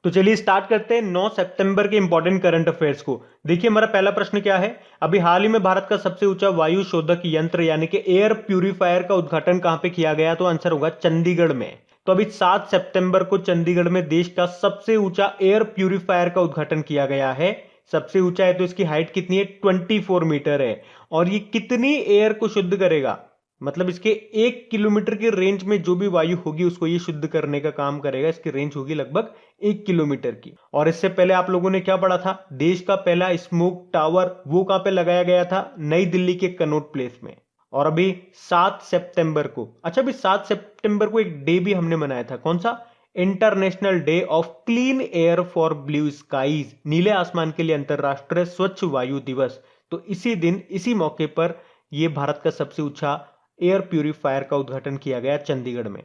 तो चलिए स्टार्ट करते हैं 9 सितंबर के इंपॉर्टेंट करंट अफेयर्स को। देखिए हमारा पहला प्रश्न क्या है। अभी हाल ही में भारत का सबसे ऊंचा वायु शोधक यंत्र यानी कि एयर प्यूरिफायर का उद्घाटन कहां पे किया गया, तो आंसर होगा चंडीगढ़ में। तो अभी 7 सितंबर को चंडीगढ़ में देश का सबसे ऊंचा एयर प्यूरिफायर का उद्घाटन किया गया है। सबसे ऊंचा है तो इसकी हाइट कितनी है, 24 मीटर है। और ये कितनी एयर को शुद्ध करेगा, मतलब इसके 1 किलोमीटर की रेंज में जो भी वायु होगी उसको ये शुद्ध करने का काम करेगा। इसकी रेंज होगी लगभग 1 किलोमीटर की। और इससे पहले आप लोगों ने क्या पढ़ा था, देश का पहला स्मोक टावर वो कहां पे लगाया गया था, नई दिल्ली के कनॉट प्लेस में। और अभी 7 सितंबर को, अच्छा अभी 7 सितंबर को एक डे भी हमने मनाया था, कौन सा, international day of clean air for blue skies, नीले आसमान के लिए अंतरराष्ट्रीय स्वच्छ वायु दिवस। तो इसी दिन इसी मौके पर यह भारत का सबसे ऊंचा एयर प्यूरिफायर का उद्घाटन किया गया चंडीगढ़ में।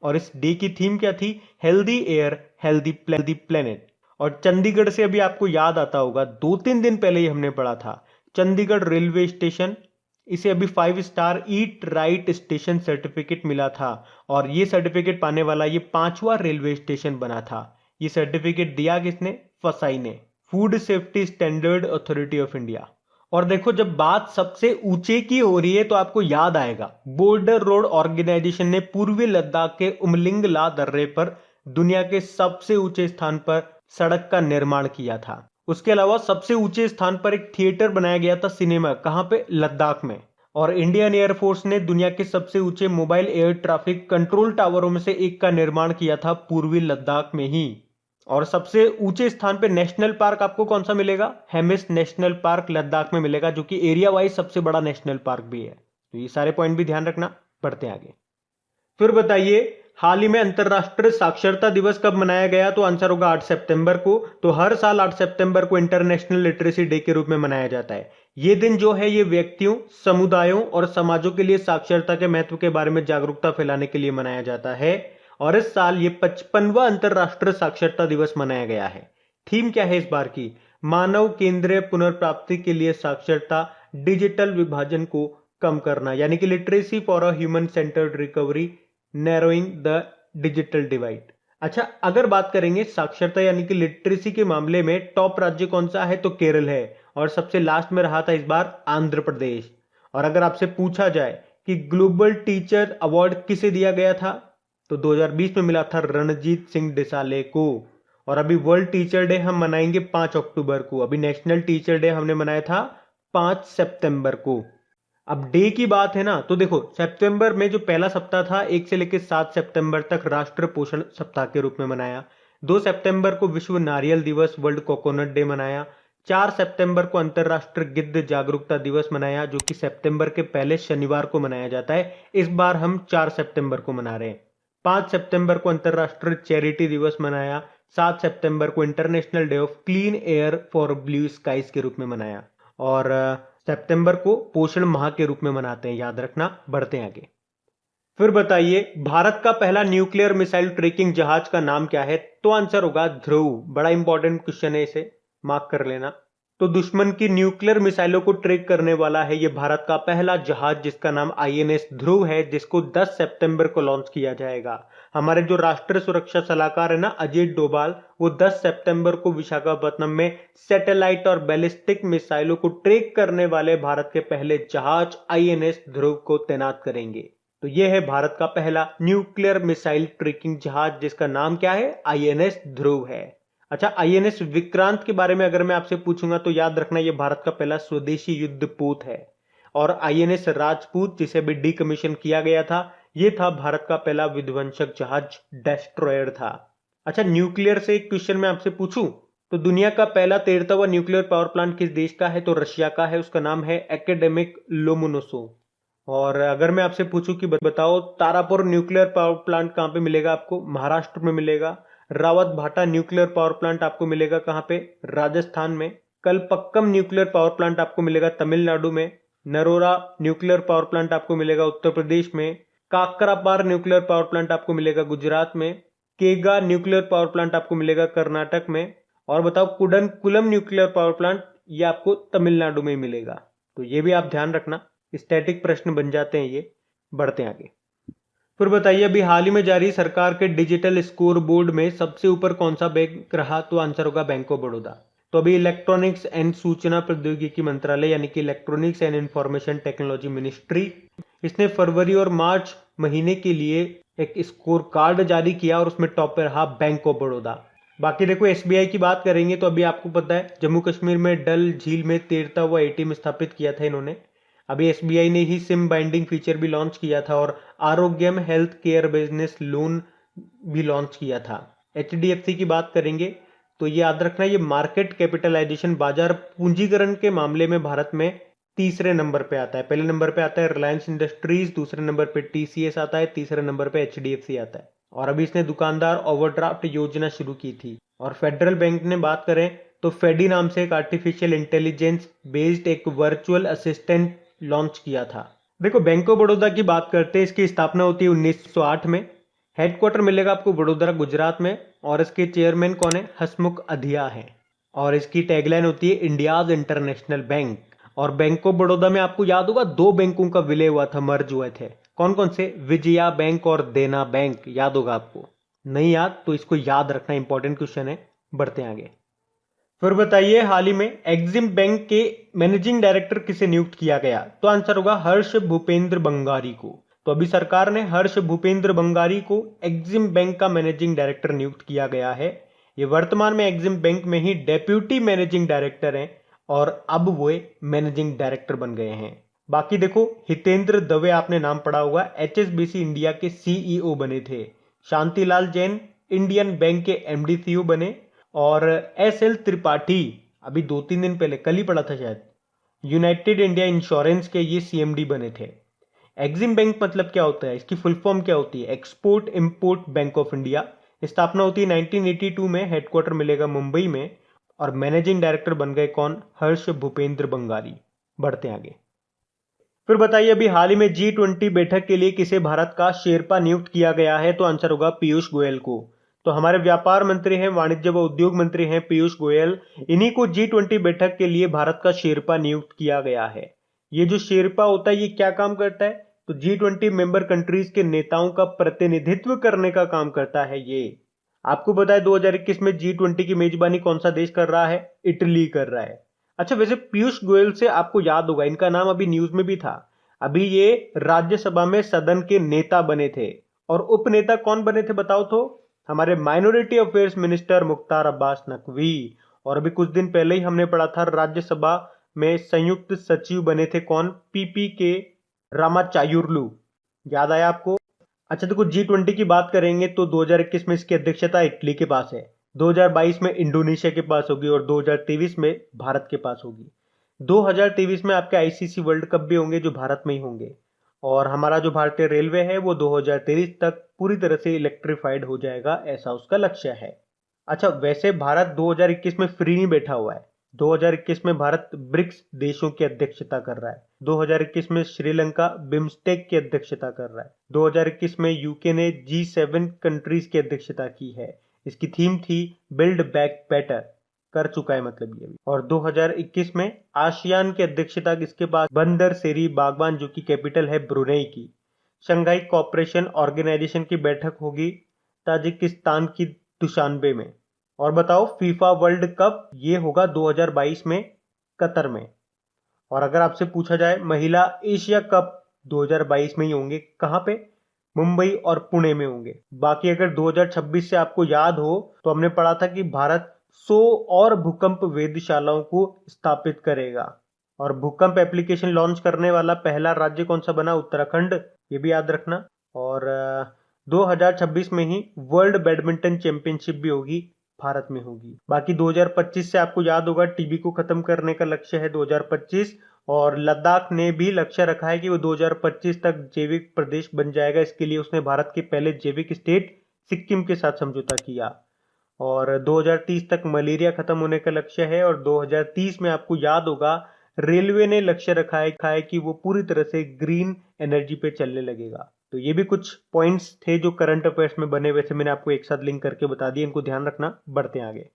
और इस डे की थीम क्या थी, हेल्दी एयर हेल्दी प्लेनेट। और चंडीगढ़ से अभी आपको याद आता होगा 2-3 दिन पहले ही हमने पढ़ा था, चंडीगढ़ रेलवे स्टेशन, इसे अभी 5 star eat right station certificate मिला था। और ये सर्टिफिकेट पाने वाला ये 5वां रेलवे स्टेशन बना था। ये सर्टिफिकेट दिया किसने, फसाई ने, food safety standard authority of India. और देखो जब बात सबसे ऊंचे की हो रही है तो आपको याद आएगा बॉर्डर रोड ऑर्गेनाइजेशन ने पूर्वी लद्दाख के उमलिंग ला दर्रे पर दुनिया के सबसे ऊंचे स्थान पर सड़क का निर्माण किया था। उसके अलावा सबसे ऊंचे स्थान पर एक थिएटर बनाया गया था सिनेमा, कहां पे, लद्दाख में। और इंडियन एयरफोर्स ने दुनिया के सबसे ऊंचे मोबाइल एयर ट्रैफिक कंट्रोल टावरों में से एक का निर्माण किया था पूर्वी लद्दाख में ही। और सबसे ऊंचे स्थान पे नेशनल पार्क आपको कौन सा मिलेगा, हेमिस नेशनल पार्क लद्दाख में मिलेगा, जो कि एरिया वाइज सबसे बड़ा नेशनल पार्क भी है। तो ये सारे पॉइंट भी ध्यान रखना। बढ़ते हैं आगे। फिर बताइए हाल ही में अंतरराष्ट्रीय साक्षरता दिवस कब मनाया गया, तो आंसर होगा 8 सितंबर को। तो हर साल 8 सितंबर को इंटरनेशनल लिटरेसी डे के रूप में मनाया जाता है। ये दिन जो है ये व्यक्तियों, समुदायों और समाजों के लिए साक्षरता के महत्व के बारे में जागरूकता फैलाने के लिए मनाया जाता है। और इस साल ये 55वां अंतरराष्ट्रीय साक्षरता दिवस मनाया गया है। थीम क्या है इस बार की, मानव केंद्रीय पुनर्प्राप्ति के लिए साक्षरता, डिजिटल विभाजन को कम करना, यानी कि literacy for a human centred recovery, narrowing the digital divide. अच्छा अगर बात करेंगे साक्षरता यानी कि लिटरेसी के मामले में टॉप राज्य कौन सा है, तो केरल है। और सबसे लास्ट में रहा था इस बार आंध्र प्रदेश। और अगर आपसे पूछा जाए कि ग्लोबल टीचर अवार्ड किसे दिया गया था, तो 2020 में मिला था रणजीत सिंह डिसाले को। और अभी वर्ल्ड टीचर डे हम मनाएंगे 5 अक्टूबर को। अभी नेशनल टीचर डे हमने मनाया था 5 सितंबर को। अब डे की बात है ना, तो देखो सितंबर में जो पहला सप्ताह था 1 से लेकर 7 सितंबर तक राष्ट्रीय पोषण सप्ताह के रूप में मनाया। 2 सितंबर को विश्व नारियल दिवस, वर्ल्ड कोकोनट डे मनाया। 4 सितंबर को अंतरराष्ट्रीय गिद्ध जागरूकता दिवस मनाया, जो कि सितंबर के पहले शनिवार को मनाया जाता है। इस बार हम 4 सितंबर को मना रहे हैं। 5 सितंबर को अंतरराष्ट्रीय चैरिटी दिवस मनाया। 7 सितंबर को international day of clean air for blue skies के रूप में मनाया। और सितंबर को पोषण माह के रूप में मनाते हैं, याद रखना। बढ़ते हैं आगे। फिर बताइए भारत का पहला न्यूक्लियर मिसाइल ट्रैकिंग जहाज का नाम क्या है, तो आंसर होगा ध्रुव। बड़ा इंपॉर्टेंट क्वेश्चन है, इसे मार्क कर लेना। तो दुश्मन की न्यूक्लियर मिसाइलों को ट्रैक करने वाला है ये भारत का पहला जहाज, जिसका नाम आईएनएस ध्रुव है, जिसको 10 सितंबर को लॉन्च किया जाएगा। हमारे जो राष्ट्रीय सुरक्षा सलाहकार है ना अजीत डोभाल, वो 10 सितंबर को विशाखापट्टनम में सैटेलाइट और बैलिस्टिक मिसाइलों को ट्रैक करने वाले भारत के पहले जहाज आईएनएस ध्रुव को तैनात करेंगे। तो यह है भारत का पहला न्यूक्लियर मिसाइल ट्रैकिंग जहाज, जिसका नाम क्या है, आईएनएस ध्रुव है। अच्छा आईएनएस विक्रांत के बारे में अगर मैं आपसे पूछूंगा तो याद रखना यह भारत का पहला स्वदेशी युद्धपोत है। और आईएनएस राजपूत, जिसे अभी डीकमीशन किया गया था, यह था भारत का पहला विध्वंसक जहाज, डेस्ट्रॉयर था। अच्छा न्यूक्लियर से एक क्वेश्चन मैं आपसे पूछूं, तो दुनिया का पहला 13वां न्यूक्लियर पावर प्लांट किस देश का है, तो रशिया का है। उसका नाम है एकेडेमिक लोमोनोसोव। और अगर मैं आपसे पूछूं कि बताओ तारापुर न्यूक्लियर पावर प्लांट कहां पे मिलेगा आपको, महाराष्ट्र में मिलेगा। रावत भाटा न्यूक्लियर पावर प्लांट आपको मिलेगा कहां पे, राजस्थान में। कलपक्कम न्यूक्लियर पावर प्लांट आपको मिलेगा तमिलनाडु में। नरोरा न्यूक्लियर पावर प्लांट आपको मिलेगा उत्तर प्रदेश में। काकरापार न्यूक्लियर पावर प्लांट आपको मिलेगा गुजरात में। केगा न्यूक्लियर पावर प्लांट आपको मिलेगा कर्नाटक में। और बताओ कुडनकुलम न्यूक्लियर पावर प्लांट, ये आपको तमिलनाडु में मिलेगा। तो ये भी आप ध्यान रखना, स्टैटिक प्रश्न बन जाते हैं ये। बढ़ते हैं आगे। फिर बताइए अभी हाल ही में जारी सरकार के डिजिटल स्कोर बोर्ड में सबसे ऊपर कौन सा बैंक रहा? तो आंसर होगा बैंक ऑफ बड़ौदा। तो अभी इलेक्ट्रॉनिक्स एंड सूचना प्रौद्योगिकी मंत्रालय यानी कि electronics and information technology ministry, इसने फरवरी और मार्च महीने के लिए एक स्कोर कार्ड जारी किया और उसमें टॉप पे रहा बैंक ऑफ बड़ौदा। बाकी देखो एसबीआई की बात करेंगे तो अभी आपको पता है जम्मू कश्मीर में डल झील में तैरता हुआ एटीएम स्थापित किया था इन्होंने। अभी एसबीआई ने ही सिम बाइंडिंग फीचर भी लॉन्च किया था और आरोग्यम हेल्थ केयर बिजनेस लोन भी लॉन्च किया था। एचडीएफसी की बात करेंगे तो ये याद रखना, ये मार्केट कैपिटलाइजेशन बाजार पूंजीकरण के मामले में भारत में तीसरे नंबर पे आता है। पहले नंबर पे आता है रिलायंस इंडस्ट्रीज, दूसरे नंबर पे टीसीएस आता है, तीसरे नंबर पे एचडीएफसी आता है। और अभी इसने दुकानदार ओवरड्राफ्ट योजना शुरू की थी। और फेडरल बैंक ने बात करें तो फेडी नाम से एक आर्टिफिशियल इंटेलिजेंस बेस्ड एक वर्चुअल असिस्टेंट लॉन्च किया था। देखो बैंक ऑफ बड़ौदा की बात करते हैं, इसकी स्थापना होती है 1908 में। हेडक्वार्टर मिलेगा आपको वडोदरा गुजरात में और इसके चेयरमैन कौन है? हसमुख अधिया है। और इसकी टैगलाइन होती है इंडियाज इंटरनेशनल बैंक। और बैंक ऑफ बड़ौदा में आपको याद होगा दो बैंकों का विलय हुआ था, मर्ज हुए थे। कौन कौन से? विजया बैंक और देना बैंक, याद होगा आपको। नहीं याद तो इसको याद रखना, इंपॉर्टेंट क्वेश्चन है। बढ़ते हैं आगे। फिर बताइए हाल ही में एग्जिम बैंक के मैनेजिंग डायरेक्टर किसे नियुक्त किया गया? तो आंसर होगा हर्ष भूपेंद्र बंगारी को। तो अभी सरकार ने हर्ष भूपेंद्र बंगारी को एग्जिम बैंक का मैनेजिंग डायरेक्टर नियुक्त किया गया है। ये वर्तमान में एग्जिम बैंक में ही डेप्यूटी मैनेजिंग डायरेक्टर हैं और अब वो मैनेजिंग डायरेक्टर बन गए हैं। बाकी देखो हितेंद्र दवे आपने नाम पढ़ा होगा, एचएसबीसी इंडिया के सीईओ बने थे। शांतिलाल जैन इंडियन बैंक के एमडी बने। और एसएल त्रिपाठी अभी 2-3 दिन पहले, कल ही पढ़ा था शायद, यूनाइटेड इंडिया इंश्योरेंस के ये सीएमडी बने थे। एग्जिम बैंक मतलब क्या होता है? इसकी फुल फॉर्म क्या होती है? Export import bank of India. स्थापना होती है 1982 में, हेडक्वार्टर मिलेगा मुंबई में। और मैनेजिंग डायरेक्टर बन गए कौन? हर्ष भूपेंद्र बंगारी। बढ़ते आगे। फिर बताइए अभी हाल ही में G20 बैठक के लिए किसे भारत का शेरपा नियुक्त किया गया है? तो आंसर होगा पीयूष गोयल को। तो हमारे व्यापार मंत्री हैं, वाणिज्य व उद्योग मंत्री हैं पीयूष गोयल। इन्हीं को G20 बैठक के लिए भारत का शेरपा नियुक्त किया गया है। ये जो शेरपा होता है ये क्या काम करता है? तो G20 मेंबर कंट्रीज के नेताओं का प्रतिनिधित्व करने का काम करता है ये। आपको पता है 2021 में G20 की मेजबानी कौन सा देश कर रहा है? इटली कर रहा है। अच्छा वैसे पीयूष गोयल से आपको याद होगा, इनका नाम अभी न्यूज में भी था। अभी ये राज्यसभा में सदन के नेता बने थे। और उपनेता कौन बने थे बताओ तो? हमारे minority affairs minister Mukhtar Abbas Naqvi. और अभी कुछ दिन पहले ही हमने पढ़ा था राज्यसभा में संयुक्त सचिव बने थे कौन? पीपी के रामाचायुर्लू। याद आया आपको? अच्छा देखो G20 की बात करेंगे तो 2021 में इसकी अध्यक्षता इटली के पास है, 2022 में इंडोनेशिया के पास होगी और 2023 में भारत के पास होगी। 2023 में आपके आईसीसी वर्ल्ड कप भी होंगे जो भारत में ही होंगे। और हमारा जो भारतीय रेलवे है वो 2023 तक पूरी तरह से इलेक्ट्रिफाइड हो जाएगा, ऐसा उसका लक्ष्य है। अच्छा वैसे भारत 2021 में फ्री नहीं बैठा हुआ है। 2021 में भारत ब्रिक्स देशों की अध्यक्षता कर रहा है। 2021 में श्रीलंका बिम्स्टेक की अध्यक्षता कर रहा है। 2021 में यूके ने G7 कंट्रीज की अध्यक्षता की है। इसकी थीम थी बिल्ड बैक बेटर, कर चुका है मतलब ये भी। और 2021 में आसियान की अध्यक्षता किसके पास? बंदर सेरी बागवान जो की कैपिटल है ब्रुनेई की। शंघाई कोऑपरेशन ऑर्गेनाइजेशन की बैठक होगी ताजिकिस्तान की दुशानबे में। और बताओ फीफा वर्ल्ड कप ये होगा 2022 में कतर में। और अगर आपसे पूछा जाए महिला एशिया कप 2022 में ही होंगे, कहां पे? मुंबई और पुणे में होंगे। बाकी अगर 2026 से आपको याद हो तो हमने पढ़ा था कि भारत 100 और भूकंप वेधशालाओं को स्थापित करेगा। और भूकंप एप्लीकेशन लॉन्च करने वाला पहला राज्य कौन सा बना? उत्तराखंड, ये भी याद रखना। और 2026 में ही वर्ल्ड बैडमिंटन चैंपियनशिप भी होगी, भारत में होगी। बाकी 2025 से आपको याद होगा टीबी को खत्म करने का लक्ष्य है 2025। और लद्दाख ने भी लक्ष्य रखा है कि वो 2025 तक जैविक प्रदेश बन जाएगा। इसके लिए उसने भारत के पहले जैविक स्टेट सिक्किम के साथ समझौता किया। और 2030 तक मलेरिया खत्म होने का लक्ष्य है। और 2030 में आपको याद होगा रेलवे ने लक्ष्य रखा है कि वो पूरी तरह से ग्रीन एनर्जी पे चलने लगेगा। तो ये भी कुछ पॉइंट्स थे जो करंट अफेयर्स में बने, वैसे मैंने आपको एक साथ लिंक करके बता दिए, इनको ध्यान रखना। बढ़ते हैं आगे।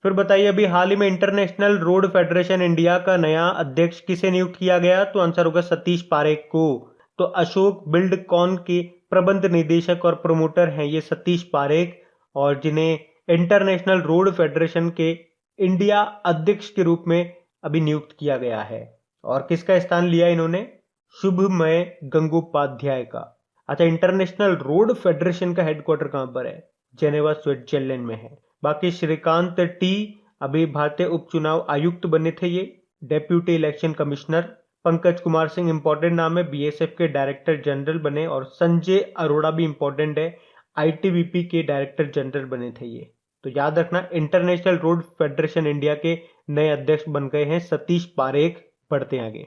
फिर बताइए अभी हाल ही में इंटरनेशनल रोड फेडरेशन इंडिया का नया अध्यक्ष किसे नियुक्त किया गया? तो आंसर होगा सतीश पारेख को। तो अशोक बिल्डकॉन के प्रबंध निदेशक और प्रमोटर हैं ये सतीश पारेख, और जिन्हें इंटरनेशनल रोड फेडरेशन के इंडिया अध्यक्ष के रूप में अभी नियुक्त किया गया है। और किसका स्थान लिया इन्होंने? शुभमय गंगोपाध्याय का। अच्छा, इंटरनेशनल रोड फेडरेशन का हेडक्वार्टर कहां पर है? जेनेवा, स्विट्जरलैंड में है। बाकी श्रीकांत टी अभी भारतीय उपचुनाव आयुक्त बने थे, ये deputy election commissioner. Pankaj Kumar Singh important नाम है, बीएसएफ के डायरेक्टर जनरल बने। और संजय अरोड़ा भी इंपॉर्टेंट है, आईटीबीपी के डायरेक्टर जनरल बने थे ये। तो याद रखना, इंटरनेशनल रोड फेडरेशन इंडिया के नए अध्यक्ष बन गए हैं सतीश पारेख। बढ़ते हैं आगे।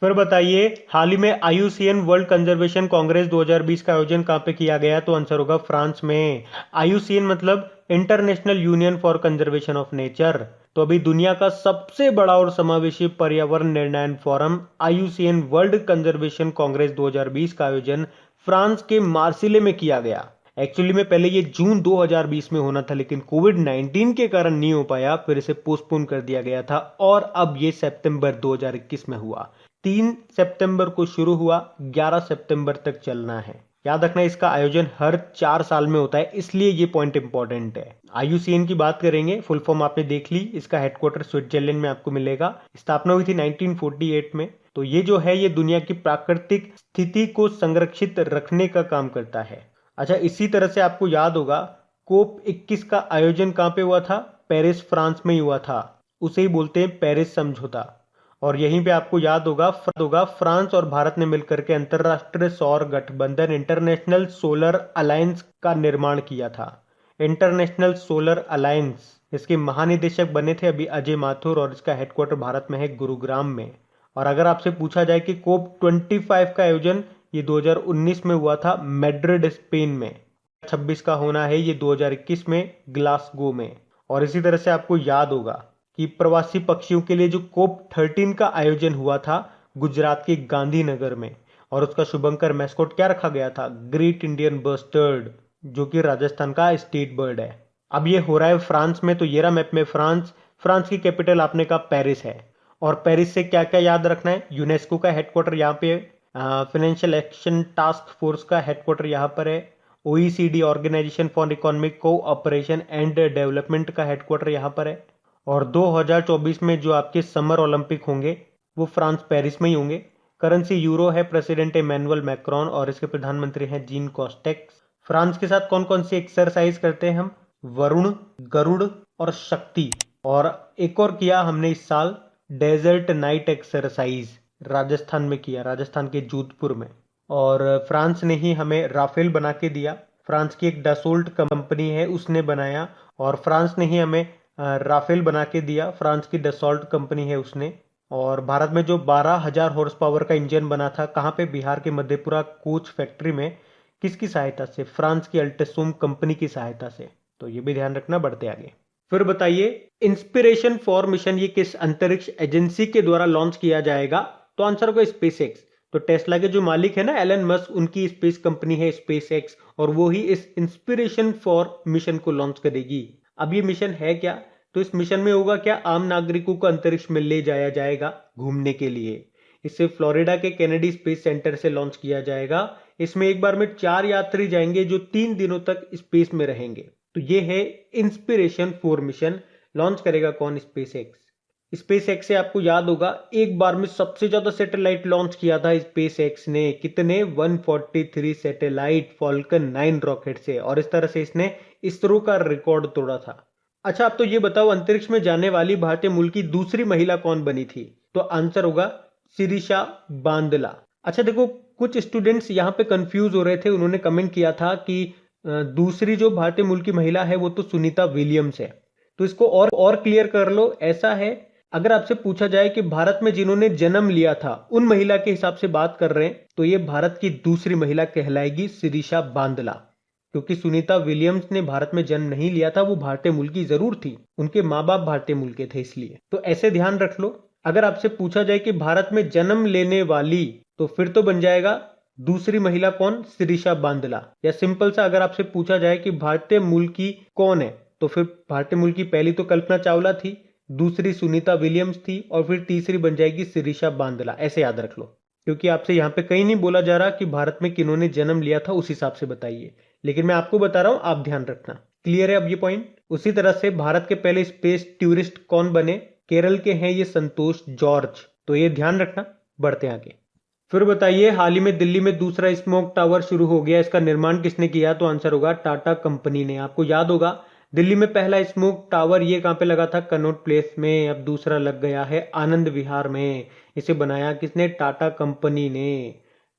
फिर बताइए, हाल ही में आईयूसीएन वर्ल्ड कंजर्वेशन कांग्रेस 2020 का आयोजन कहां पे किया गया? तो आंसर होगा फ्रांस में। आईयूसीएन मतलब international union for conservation of nature. तो अभी दुनिया का सबसे बड़ा और समावेशी पर्यावरण निर्णय forum IUCN world conservation Congress 2020 का आयोजन फ्रांस के मार्सिले में किया गया। एक्चुअली में पहले ये जून 2020 में होना था, लेकिन कोविड-19 के कारण नहीं हो पाया, फिर इसे पोस्टपोन कर दिया गया था और अब ये सितंबर 2021 में हुआ। 3 सितंबर को शुरू हुआ, 11 सितंबर तक चलना है। याद रखना, इसका आयोजन हर 4 साल में होता है, इसलिए ये पॉइंट इंपॉर्टेंट है। आईयूसीएन की बात करेंगे, फुल फॉर्म आपने देख ली। इसका हेडक्वार्टर स्विट्जरलैंड में आपको मिलेगा। स्थापना हुई थी 1948 में। तो ये जो है, ये दुनिया की प्राकृतिक स्थिति को संरक्षित रखने का काम करता है। अच्छा, इसी तरह से आपको याद होगा, कोप 21 का आयोजन कहां पे हुआ था? पेरिस, फ्रांस में ही हुआ था। उसे ही बोलते हैं पेरिस समझौता। और यहीं पे आपको याद होगा फ्रांस और भारत ने मिलकर के अंतरराष्ट्रीय सौर गठबंधन इंटरनेशनल सोलर अलायंस का निर्माण किया था। इंटरनेशनल सोलर अलायंस, इसके महानिदेशक बने थे अभी अजय माथुर, और इसका हेडक्वार्टर भारत में है, गुरुग्राम में। और अगर आपसे पूछा जाए कि कोप 25 का आयोजन ये 2019 में हुआ था मैड्रिड, स्पेन में। 26 का होना है ये 2021 में ग्लासगो में। और इसी तरह से आपको याद होगा कि प्रवासी पक्षियों के लिए जो कोप 13 का आयोजन हुआ था गुजरात के गांधीनगर में, और उसका शुभंकर मैस्कॉट क्या रखा गया था? ग्रेट इंडियन बस्टर्ड, जो कि राजस्थान का स्टेट बर्ड है। अब ये हो रहा है फ्रांस में। तो ये रहा मैप में फ्रांस की कैपिटल आपने कहा पेरिस है। और पेरिस से क्या क्या याद रखना है? यूनेस्को का हेडक्वार्टर यहाँ पे, फाइनेंशियल एक्शन टास्क फोर्स का हेडक्वार्टर यहाँ पर है, OECD organization for economic cooperation and development का हेडक्वार्टर यहाँ पर है। और 2024 में जो आपके समर ओलंपिक होंगे वो फ्रांस पेरिस में ही होंगे। करेंसी यूरो है, प्रेसिडेंट इमैनुअल मैक्रोन, और इसके प्रधानमंत्री हैं जीन कॉस्टेक्स। फ्रांस के साथ कौन कौन सी एक्सरसाइज करते हैं हम? वरुण, गरुड़ और शक्ति। और एक और किया हमने इस साल, डेजर्ट नाइट एक्सरसाइज, राजस्थान में किया, राजस्थान के जोधपुर में। और फ्रांस ने ही हमें राफेल बना के दिया। फ्रांस की एक डसोल्ट कंपनी है, उसने बनाया। और फ्रांस ने ही हमें राफेल बना के दिया, फ्रांस की डसोल्ट कंपनी है उसने। और भारत में जो 12,000 हॉर्स पावर का इंजन बना था, कहाँ पे? बिहार के मधेपुरा कोच फैक्ट्री में। किसकी सहायता से? फ्रांस की अल्टेसोम कंपनी की सहायता से। तो ये भी ध्यान रखना। बढ़ते आगे। फिर बताइए, इंस्पिरेशन फॉर मिशन ये किस अंतरिक्ष एजेंसी के द्वारा लॉन्च किया जाएगा? तो आंसर होगा स्पेसएक्स। तो टेस्ला के जो मालिक है ना एलन मस्क, उनकी स्पेस कंपनी है स्पेसएक्स, और वो ही इस इंस्पिरेशन फॉर मिशन को लॉन्च करेगी। अब ये मिशन है क्या? तो इस मिशन में होगा क्या? आम नागरिकों को अंतरिक्ष में ले जाया जाएगा घूमने के लिए। इसे फ्लोरिडा के केनेडी स्पेस सेंटर से लॉन्च किया जाएगा। इसमें एक बार में 4 यात्री जाएंगे जो 3 दिनों तक स्पेस में रहेंगे। तो ये है इंस्पिरेशन फॉर मिशन। लॉन्च करेगा कौन? स्पेसएक्स। स्पेसएक्स से आपको याद होगा, एक बार में सबसे ज्यादा सैटेलाइट लॉन्च किया था स्पेसएक्स ने। कितने? 143 सैटेलाइट फॉल्कन 9 रॉकेट से। और इस तरह से इसने इसरो का रिकॉर्ड तोड़ा था। अच्छा, अब तो ये बताओ, अंतरिक्ष में जाने वाली भारतीय मूल की दूसरी महिला कौन बनी थी? तो आंसर होगा शिरीषा बांदला। अच्छा देखो, कुछ स्टूडेंट्स यहाँ पे कंफ्यूज हो रहे थे। उन्होंने कमेंट किया था कि दूसरी जो भारतीय मूल की महिला है वो तो सुनीता विलियम्स है। तो इसको और क्लियर कर लो। ऐसा है, अगर आपसे पूछा जाए कि भारत में जिन्होंने जन्म लिया था उन महिला के हिसाब से बात कर रहे हैं, तो ये भारत की दूसरी महिला कहलाएगी शिरीषा बांदला। क्योंकि सुनीता विलियम्स ने भारत में जन्म नहीं लिया था, वो भारतीय मूल की जरूर थी, उनके माँ बाप भारतीय मूल के थे इसलिए। तो ऐसे ध्यान रख लो। अगर आपसे पूछा जाए कि भारत में जन्म लेने वाली, तो फिर तो बन जाएगा दूसरी महिला कौन? शिरीषा बांदला। या सिंपल सा अगर आपसे पूछा जाए कि भारतीय मूल की कौन है, तो फिर भारतीय मूल की पहली तो कल्पना चावला थी, दूसरी सुनीता विलियम्स थी, और फिर तीसरी बन जाएगी शिरीषा बांदला। ऐसे याद रख लो। क्योंकि आपसे यहाँ पे कहीं नहीं बोला जा रहा कि भारत में किन्होंने जन्म लिया था, उस हिसाब से बताइए, लेकिन मैं आपको बता रहा हूं, आप ध्यान रखना। क्लियर है अब ये पॉइंट? उसी तरह से भारत के पहले स्पेस टूरिस्ट कौन बने? केरल के हैं ये संतोष जॉर्ज, तो ये ध्यान रखना। बढ़ते आगे। फिर बताइए, हाल ही में दिल्ली में दूसरा स्मोक टावर शुरू हो गया, इसका निर्माण किसने किया? तो आंसर होगा टाटा कंपनी ने। आपको याद होगा दिल्ली में पहला स्मोक टावर ये कहां पे लगा था? कनॉट प्लेस में। अब दूसरा लग गया है आनंद विहार में। इसे बनाया किसने? टाटा कंपनी ने।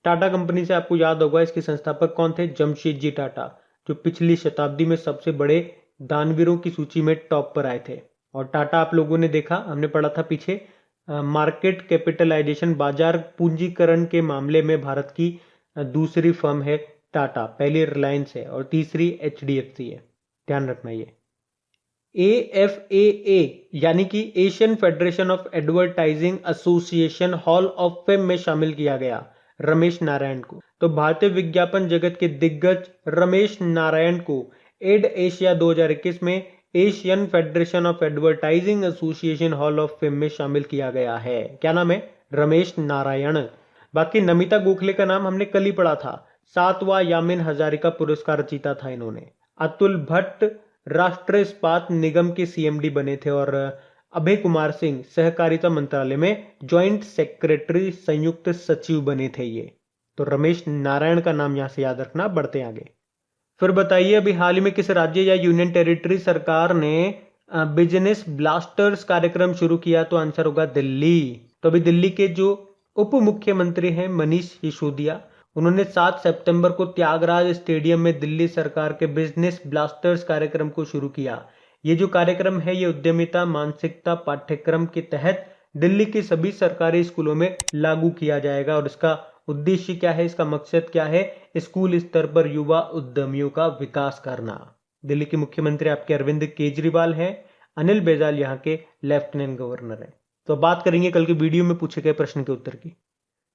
टाटा कंपनी से आपको याद होगा इसके संस्थापक कौन थे? जमशेदजी टाटा, जो पिछली शताब्दी में सबसे बड़े दानवीरों की सूची में टॉप पर आए थे। और टाटा आप लोगों ने देखा, हमने पढ़ा था पीछे, मार्केट कैपिटलाइजेशन, बाजार पूंजीकरण के मामले में भारत की दूसरी फर्म है टाटा। पहली रिलायंस है और तीसरी HDFC है। ध्यान रखना ये। AFAA यानी कि Asian federation of advertising association hall of fame में शामिल किया गया रमेश नारायण को। तो भारतीय विज्ञापन जगत के दिग्गज रमेश नारायण को एड एशिया 2021 में Asian federation of advertising association hall of fame में शामिल किया गया है। क्या नाम है? रमेश नारायण। बाकी नमिता गोखले का नाम हमने कल ही पढ़ा था, 7वां यामिन हजारिका पुरस्कार जीता था इन्होंने। अतुल भट्ट राष्ट्रीय इस्पात निगम के CMD बने थे और अभय कुमार सिंह सहकारिता मंत्रालय में ज्वाइंट सेक्रेटरी, संयुक्त सचिव बने थे ये। तो रमेश नारायण का नाम यहां से याद रखना। बढ़ते आगे। फिर बताइए, अभी हाल ही में किस राज्य या यूनियन टेरिटरी सरकार ने बिजनेस ब्लास्टर्स कार्यक्रम शुरू किया? तो आंसर होगा दिल्ली। तो अभी दिल्ली के जो उप मुख्यमंत्री हैं मनीष सिसोदिया, उन्होंने 7 सितंबर को त्यागराज स्टेडियम में दिल्ली सरकार के बिजनेस ब्लास्टर्स कार्यक्रम को शुरू किया। ये जो कार्यक्रम है ये उद्यमिता मानसिकता पाठ्यक्रम के तहत दिल्ली के सभी सरकारी स्कूलों में लागू किया जाएगा। और इसका उद्देश्य क्या है, इसका मकसद क्या है? स्कूल स्तर पर युवा उद्यमियों का विकास करना। दिल्ली के मुख्यमंत्री आपके अरविंद केजरीवाल हैं, अनिल बैजल यहाँ के लेफ्टिनेंट गवर्नर हैं। तो बात करेंगे कल के वीडियो में पूछे गए प्रश्न के उत्तर की।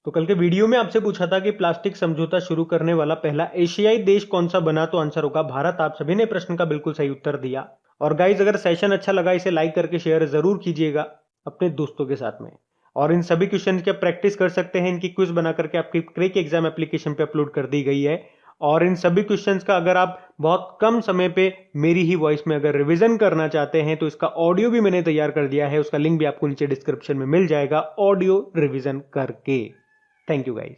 तो कल के वीडियो में आपसे पूछा था कि प्लास्टिक समझौता शुरू करने वाला पहला एशियाई देश कौन सा बना? तो आंसर होगा भारत। आप सभी ने प्रश्न का बिल्कुल सही उत्तर दिया। और गाइज, अगर सेशन अच्छा लगा इसे लाइक करके शेयर जरूर कीजिएगा अपने दोस्तों के साथ में। और इन सभी क्वेश्चन की आप प्रैक्टिस कर सकते हैं, इनकी क्विज बना करके आपकी क्रेक एग्जाम एप्लीकेशन पे अपलोड कर दी गई है। और इन सभी क्वेश्चंस का अगर आप बहुत कम समय पे मेरी ही वॉइस में अगर रिवीजन करना चाहते हैं तो इसका ऑडियो भी मैंने तैयार कर दिया है, उसका लिंक भी आपको नीचे डिस्क्रिप्शन में मिल जाएगा, ऑडियो रिवीजन करके। Thank you guys.